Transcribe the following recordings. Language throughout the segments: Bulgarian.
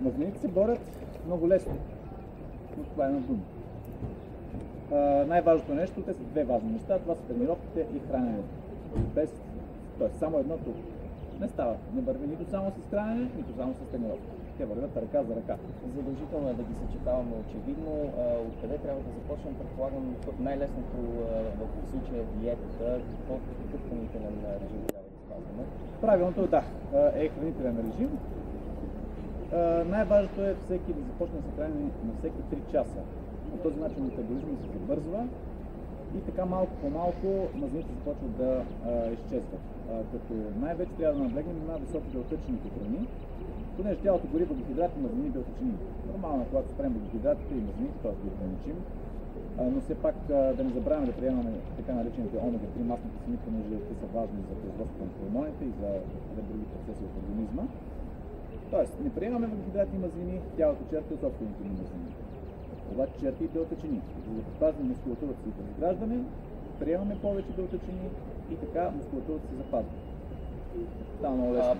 Мазнините се борят много лесно, но това е на дума. Най-важното нещо, те са две важни неща, това са тренировките и храненето. Тоест само едното не става, не върви нито само с хранене, нито само с тренировки. Те вървят ръка за ръка. Задължително е да ги съчетаваме очевидно. Откъде трябва да започнем? Предполагам, най-лесното в случая е диетата. Какъв хранителен режим трябва да спазваме? Правилното е хранителен режим. Най-важното е всеки да започне да се храни на всеки 3 часа. По този начин метаболизмът се забързва и така малко по малко мазнините започват да изчезват. Като най-вече трябва да наблегнем на високобелтъчените храни, понеже тялото гори въглехидрати, мазнини и белтъчини. Нормално, когато спрем въглехидратите и мазнините, т.е. да ги ограничим, но все пак да не забравяме да приемаме така наречените омега-3 масни киселини, понеже те са важни за производството на хормоните и за други процеси в организма. Тоест, не приемаме въглехидрати и мазнини, тялото черпи от собствените ни мазнини. Обаче черпи и белтъчини. За да предпазим мускулатурата си от разграждане, приемаме повече белтъчини и така мускулатурата се запазва.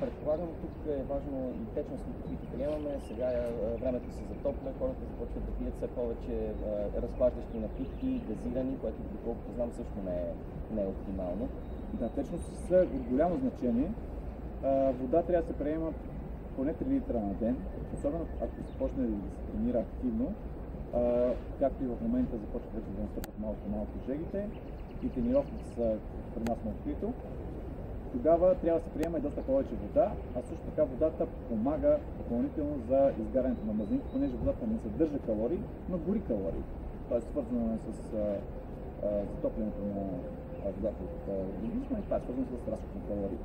Предполагам, тук е важно и течностите, които приемаме. Сега времето се затопля, хората започват да пият все повече разхлаждащи напитки, газирани, което, доколкото знам, също не е оптимално. Да, течности са от голямо значение. Вода трябва да се приема поне 3 литра на ден, особено ако се почне да се тренира активно, както и в момента започват вече да настъпват малко жегите и тренировките са при нас на открито. Тогава трябва да се приема и доста повече вода, а също така водата помага допълнително за изгарянето на мазнините, понеже водата не съдържа калории, но гори калории. Това е свързано с затоплянето на водата от организма и това е свързано с разход на калории.